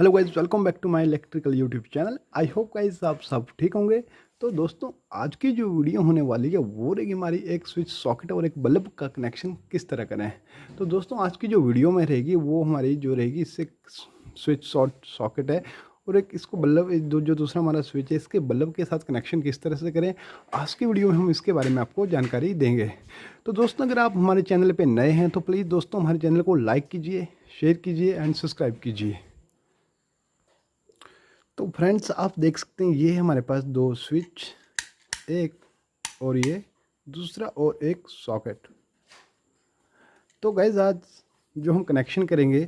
Hello guys, welcome back to my electrical YouTube channel. I hope guys आप सब ठीक होंगे। तो दोस्तों, आज की जो वीडियो होने वाली है वो रहेगी हमारी एक स्विच सॉकेट और एक बल्ब का कनेक्शन किस तरह करें। तो दोस्तों, आज की जो वीडियो में रहेगी वो हमारी जो रहेगी, इससे स्विच शॉर्ट सॉकेट है और एक इसको बल्ब जो दूसरा हमारा स्विच है इसके बल्ब के साथ कनेक्शन किस तरह से करें, आज की वीडियो में हम इसके बारे में आपको जानकारी देंगे। तो दोस्तों, अगर आप हमारे चैनल पर नए हैं तो प्लीज़ दोस्तों हमारे चैनल को लाइक कीजिए, शेयर कीजिए एंड सब्सक्राइब कीजिए। तो फ्रेंड्स, आप देख सकते हैं ये है हमारे पास दो स्विच, एक और ये दूसरा और एक सॉकेट। तो गाइज, आज जो हम कनेक्शन करेंगे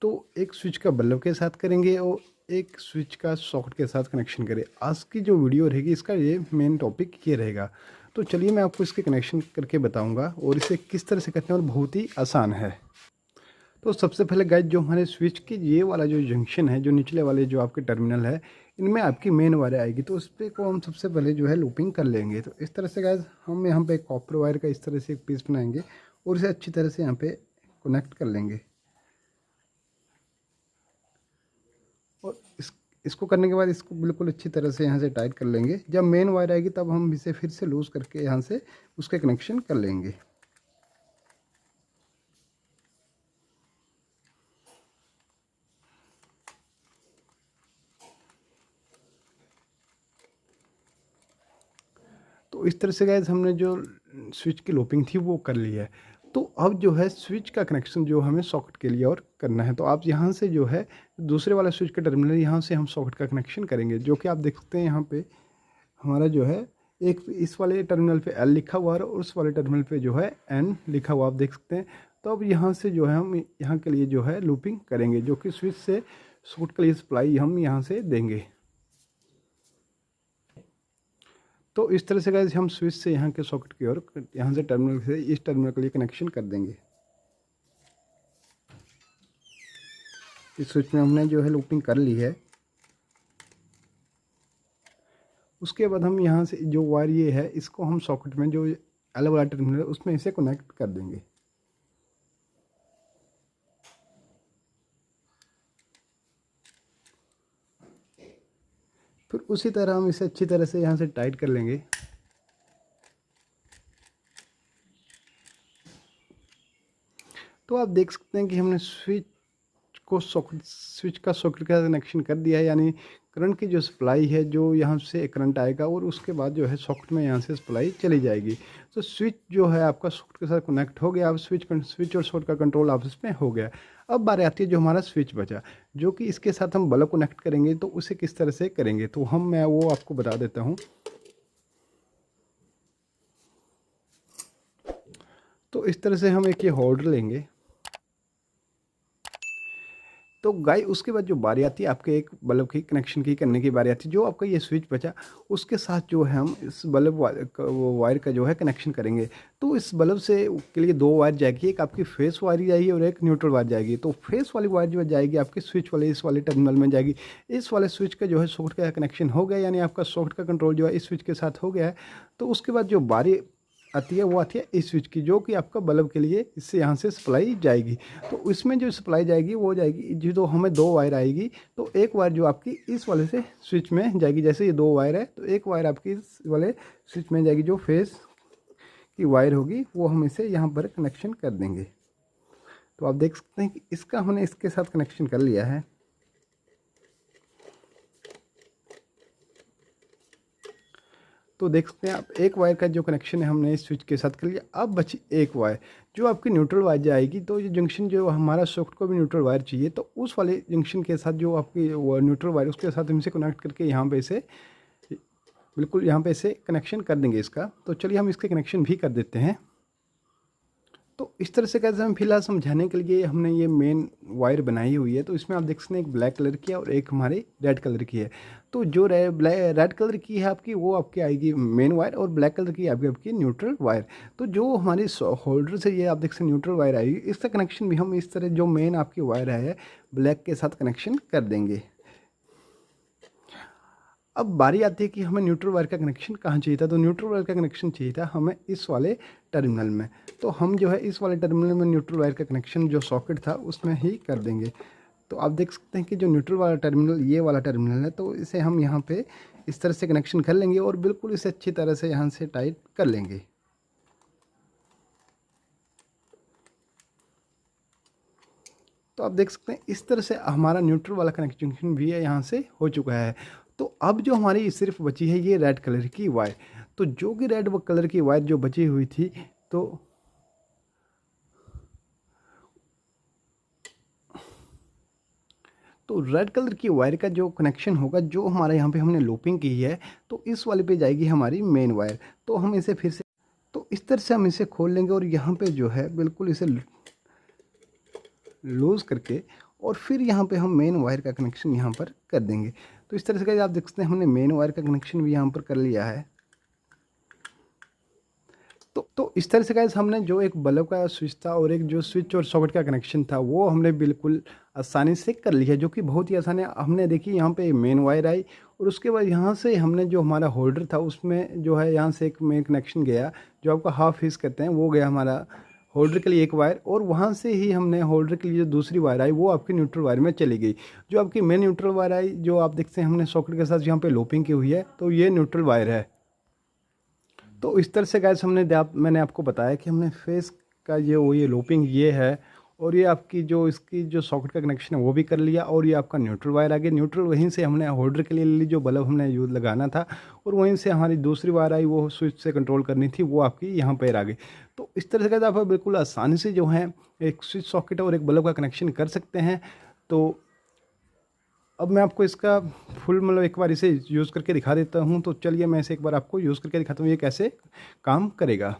तो एक स्विच का बल्ब के साथ करेंगे और एक स्विच का सॉकेट के साथ कनेक्शन करें। आज की जो वीडियो रहेगी इसका ये मेन टॉपिक ये रहेगा। तो चलिए मैं आपको इसके कनेक्शन करके बताऊंगा और इसे किस तरह से करते हैं, और बहुत ही आसान है। तो सबसे पहले गाइज, जो हमारे स्विच की ये वाला जो जंक्शन है, जो निचले वाले जो आपके टर्मिनल है, इनमें आपकी मेन वायर आएगी। तो उस पर को हम सबसे पहले जो है लूपिंग कर लेंगे। तो इस तरह से गाइज हम यहाँ पे कॉपर वायर का इस तरह से एक पीस बनाएंगे और इसे अच्छी तरह से यहाँ पे कनेक्ट कर लेंगे। और इसको करने के बाद इसको बिल्कुल अच्छी तरह से यहाँ से टाइट कर लेंगे। जब मेन वायर आएगी तब हम इसे फिर से लूज़ करके यहाँ से उसके कनेक्शन कर लेंगे। तो इस तरह से गाइज हमने जो स्विच की लूपिंग थी वो कर ली है। तो अब जो है स्विच का कनेक्शन जो हमें सॉकेट के लिए और करना है। तो आप यहाँ से जो है दूसरे वाला स्विच का टर्मिनल, यहाँ से हम सॉकेट का कनेक्शन करेंगे। जो कि आप देख सकते हैं यहाँ पे हमारा जो है एक इस वाले टर्मिनल पे L लिखा हुआ है और उस वाले टर्मिनल पे जो है N लिखा हुआ आप देख सकते हैं। तो अब यहाँ से जो है हम यहाँ के लिए जो है लूपिंग करेंगे, जो कि स्विच से सॉकेट के लिए सप्लाई हम यहाँ से देंगे। तो इस तरह से गाइस हम स्विच से यहाँ के सॉकेट की ओर, यहाँ से टर्मिनल से इस टर्मिनल के लिए कनेक्शन कर देंगे। इस स्विच में हमने जो है लूपिंग कर ली है। उसके बाद हम यहाँ से जो वायर ये है इसको हम सॉकेट में जो एल वाला टर्मिनल है उसमें इसे कनेक्ट कर देंगे। फिर उसी तरह हम इसे अच्छी तरह से यहाँ से टाइट कर लेंगे। तो आप देख सकते हैं कि हमने स्विच का सॉकेट का कनेक्शन कर दिया है, यानी करंट की जो सप्लाई है, जो यहाँ से करंट आएगा और उसके बाद जो है सॉकेट में यहाँ से सप्लाई चली जाएगी। तो स्विच जो है आपका सॉकेट के साथ कनेक्ट हो गया। अब स्विच और सॉकेट का कंट्रोल आपस में हो गया। अब बारी आती है जो हमारा स्विच बचा, जो कि इसके साथ हम बल्ब कनेक्ट करेंगे। तो उसे किस तरह से करेंगे तो मैं वो आपको बता देता हूँ। तो इस तरह से हम एक ये होल्डर लेंगे। तो गाय उसके बाद जो बारी आती है आपके एक बल्ब की कनेक्शन की करने की बारी आती है। जो आपका ये स्विच बचा उसके साथ जो है हम इस बल्ब वायर का जो है कनेक्शन करेंगे। तो इस बल्ब से के लिए दो वायर जाएगी, एक आपकी फेस वायर जाएगी और एक न्यूट्रल वायर जाएगी। तो फेस वाली वायर जो है जाएगी आपके स्विच वाले इस वाले टर्मिनल में जाएगी। इस वाले स्विच का जो है सॉकेट का कनेक्शन हो गया, यानी आपका सॉकेट का कंट्रोल जो है इस स्विच के साथ हो गया है। तो उसके बाद जो बारी आती है वो आती है इस स्विच की, जो कि आपका बल्ब के लिए इससे यहाँ से सप्लाई जाएगी। तो इसमें जो सप्लाई जाएगी वो जाएगी, जो हमें दो वायर आएगी। तो एक वायर जो आपकी इस वाले से स्विच में जाएगी, जैसे ये दो वायर है तो एक वायर आपकी इस वाले स्विच में जाएगी। जो फेस की वायर होगी वो हम इसे यहाँ पर कनेक्शन कर देंगे। तो आप देख सकते हैं कि इसका हमने इसके साथ कनेक्शन कर लिया है। तो देख सकते हैं आप एक वायर का जो कनेक्शन है हमने इस स्विच के साथ कर लिया। अब बची एक वायर जो आपकी न्यूट्रल वायर जाएगी। तो ये जंक्शन जो हमारा सॉकेट को भी न्यूट्रल वायर चाहिए, तो उस वाले जंक्शन के साथ जो आपकी न्यूट्रल वायर उसके साथ हम इसे कनेक्ट करके यहाँ पे इसे बिल्कुल यहाँ पे इसे कनेक्शन कर देंगे इसका। तो चलिए हम इसके कनेक्शन भी कर देते हैं। तो इस तरह से कैसे हम फिलहाल समझाने के लिए हमने ये मेन वायर बनाई हुई है। तो इसमें आप देख सकते हैं एक ब्लैक कलर की है और एक हमारी रेड कलर की है। तो जो रेड कलर की है आपकी वो आपकी आएगी मेन वायर और ब्लैक कलर की आपकी न्यूट्रल वायर। तो जो हमारी होल्डर से ये आप देख सकते हैं न्यूट्रल वायर आएगी, इसका कनेक्शन भी हम इस तरह जो मेन आपकी वायर है ब्लैक के साथ कनेक्शन कर देंगे। अब बारी आती है कि हमें न्यूट्रल वायर का कनेक्शन कहाँ चाहिए था। तो न्यूट्रल वायर का कनेक्शन चाहिए था हमें इस वाले टर्मिनल में। तो हम जो है इस वाले टर्मिनल में न्यूट्रल वायर का कनेक्शन जो सॉकेट था उसमें ही कर देंगे। तो आप देख सकते हैं कि जो न्यूट्रल वाला टर्मिनल ये वाला टर्मिनल है, तो इसे हम यहाँ पे इस तरह से कनेक्शन कर लेंगे और बिल्कुल इसे अच्छी तरह से यहाँ से टाइट कर लेंगे। तो आप देख सकते हैं इस तरह से हमारा न्यूट्रल वाला कनेक्शन भी है यहाँ से हो चुका है। तो अब जो हमारी सिर्फ बची है ये रेड कलर की वायर, तो जो कि रेड कलर की वायर जो बची हुई थी, तो रेड कलर की वायर का जो कनेक्शन होगा, जो हमारे यहाँ पे हमने लूपिंग की है, तो इस वाले पे जाएगी हमारी मेन वायर। तो हम इसे फिर से, तो इस तरह से हम इसे खोल लेंगे और यहाँ पे जो है बिल्कुल इसे लूज़ करके और फिर यहाँ पे हम मेन वायर का कनेक्शन यहाँ पर कर देंगे। तो इस तरह से आप देख सकते हैं हमने मेन वायर का कनेक्शन भी यहाँ पर कर लिया है। तो इस तरह से गाइस हमने जो एक बल्ब का स्विच था और एक जो स्विच और सॉकेट का कनेक्शन था वो हमने बिल्कुल आसानी से कर लिया, जो कि बहुत ही आसान है। हमने देखी यहाँ पे मेन वायर आई और उसके बाद यहाँ से हमने जो हमारा होल्डर था उसमें जो है यहाँ से एक मेन कनेक्शन गया, जो आपका हाफ हिस कहते हैं, वो गया हमारा होल्डर के लिए एक वायर, और वहाँ से ही हमने होल्डर के लिए जो दूसरी वायर आई वो आपकी न्यूट्रल वायर में चली गई। जो आपकी मेन न्यूट्रल वायर आई, जो आप देखते हैं हमने सॉकेट के साथ यहाँ पे लूपिंग की हुई है, तो ये न्यूट्रल वायर है। तो इस तरह से गाइस मैंने आपको बताया कि हमने फेस का ये लूपिंग ये है, और ये आपकी जो इसकी जो सॉकेट का कनेक्शन है वो भी कर लिया, और ये आपका न्यूट्रल वायर आ गया। न्यूट्रल वहीं से हमने होल्डर के लिए ली, जो बल्ब हमने यूज लगाना था, और वहीं से हमारी दूसरी वायर आई वो स्विच से कंट्रोल करनी थी, वो आपकी यहाँ पर आ गई। तो इस तरह से गाइस आप बिल्कुल आसानी से जो है एक स्विच सॉकेट और एक बल्ब का कनेक्शन कर सकते हैं। तो अब मैं आपको इसका फुल मतलब एक बार इसे यूज़ करके दिखा देता हूँ। तो चलिए मैं इसे एक बार आपको यूज़ करके दिखाता हूँ ये कैसे काम करेगा।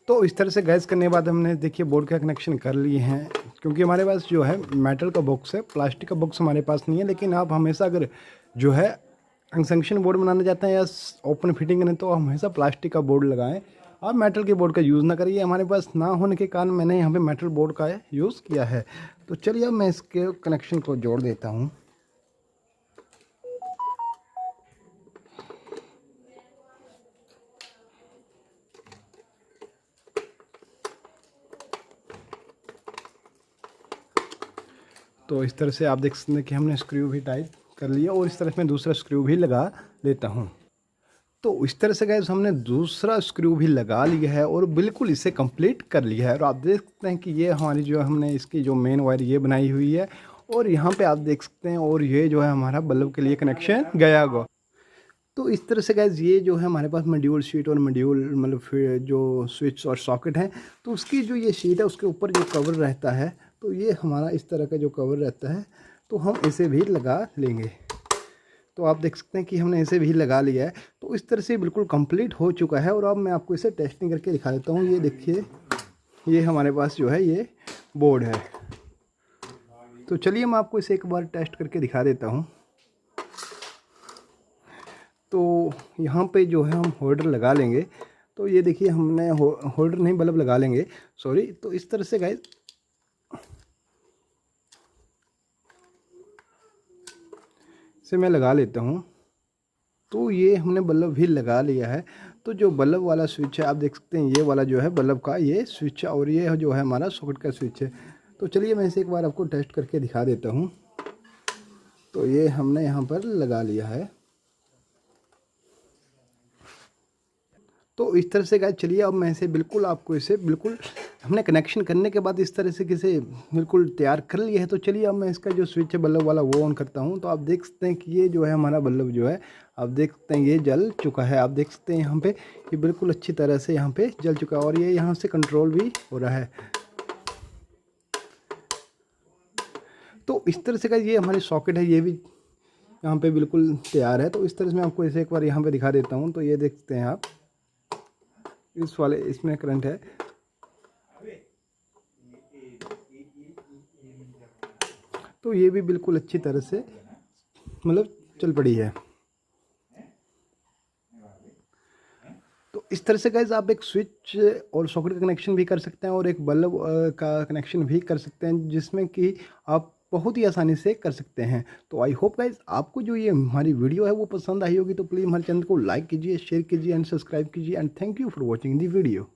तो इस तरह से गैस करने के बाद हमने देखिए बोर्ड का कनेक्शन कर लिए हैं, क्योंकि हमारे पास जो है मेटल का बॉक्स है, प्लास्टिक का बॉक्स हमारे पास नहीं है। लेकिन आप हमेशा अगर जो है जंक्शन बोर्ड बनाना चाहते हैं या ओपन फिटिंग करें तो हमेशा प्लास्टिक का बोर्ड लगाएं, आप मेटल के बोर्ड का यूज़ ना करिए। हमारे पास ना होने के कारण मैंने यहाँ पे मेटल बोर्ड का यूज़ किया है। तो चलिए अब मैं इसके कनेक्शन को जोड़ देता हूँ। तो इस तरह से आप देख सकते हैं कि हमने स्क्रू भी टाइट कर लिया, और इस तरह से मैं दूसरा स्क्रू भी लगा लेता हूँ। तो इस तरह से गाइस हमने दूसरा स्क्रू भी लगा लिया है और बिल्कुल इसे कंप्लीट कर लिया है। और आप देख सकते हैं कि ये हमारी जो हमने इसकी जो मेन वायर ये बनाई हुई है, और यहाँ पे आप देख सकते हैं, और ये जो है हमारा बल्ब के लिए कनेक्शन गया हुआ। तो इस तरह से गाइस ये जो है हमारे पास मॉड्यूल शीट और मॉड्यूल मतलब फिर जो स्विच और सॉकेट है, तो उसकी जो ये शीट है उसके ऊपर जो कवर रहता है, तो ये हमारा इस तरह का जो कवर रहता है, तो हम इसे भी लगा लेंगे। तो आप देख सकते हैं कि हमने इसे भी लगा लिया है। तो इस तरह से बिल्कुल कंप्लीट हो चुका है, और अब मैं आपको इसे टेस्टिंग करके दिखा देता हूँ। ये देखिए ये हमारे पास जो है ये बोर्ड है। तो चलिए मैं आपको इसे एक बार टेस्ट करके दिखा देता हूँ। तो यहाँ पे जो है हम होल्डर लगा लेंगे। तो ये देखिए हमने होल्डर नहीं बल्ब लगा लेंगे, सॉरी। तो इस तरह से गाइस से मैं लगा लेता हूँ। तो ये हमने बल्ब भी लगा लिया है। तो जो बल्ब वाला स्विच है आप देख सकते हैं, ये वाला जो है बल्ब का ये स्विच है, और ये जो है हमारा सॉकेट का स्विच है। तो चलिए मैं इसे एक बार आपको टेस्ट करके दिखा देता हूँ। तो ये हमने यहाँ पर लगा लिया है। तो इस तरह से गाइस चलिए अब मैं इसे बिल्कुल आपको इसे बिल्कुल हमने कनेक्शन करने के बाद इस तरह से किसे बिल्कुल तैयार कर लिया है। तो चलिए अब मैं इसका जो स्विच है बल्ब वाला वो ऑन करता हूँ। तो आप देख सकते हैं कि ये जो है हमारा बल्ब जो है आप देख सकते हैं ये जल चुका है। आप देख सकते हैं यहाँ पे ये बिल्कुल अच्छी तरह से यहाँ पे जल चुका है, और ये यहाँ से कंट्रोल भी हो रहा है। तो इस तरह से गाइस ये हमारी सॉकेट है, ये भी यहाँ पे बिल्कुल तैयार है। तो इस तरह से मैं आपको इसे एक बार यहाँ पे दिखा देता हूँ। तो ये देखते हैं आप, इस वाले इसमें करंट है। तो ये भी बिल्कुल अच्छी तरह से मतलब चल पड़ी है। तो इस तरह से गाइस आप एक स्विच और सॉकेट का कनेक्शन भी कर सकते हैं, और एक बल्ब का कनेक्शन भी कर सकते हैं, जिसमें कि आप बहुत ही आसानी से कर सकते हैं। तो आई होप गाइस आपको जो ये हमारी वीडियो है वो पसंद आई होगी। तो प्लीज़ हमारे चैनल को लाइक कीजिए, शेयर कीजिए एंड सब्सक्राइब कीजिए, and thank you for watching the video.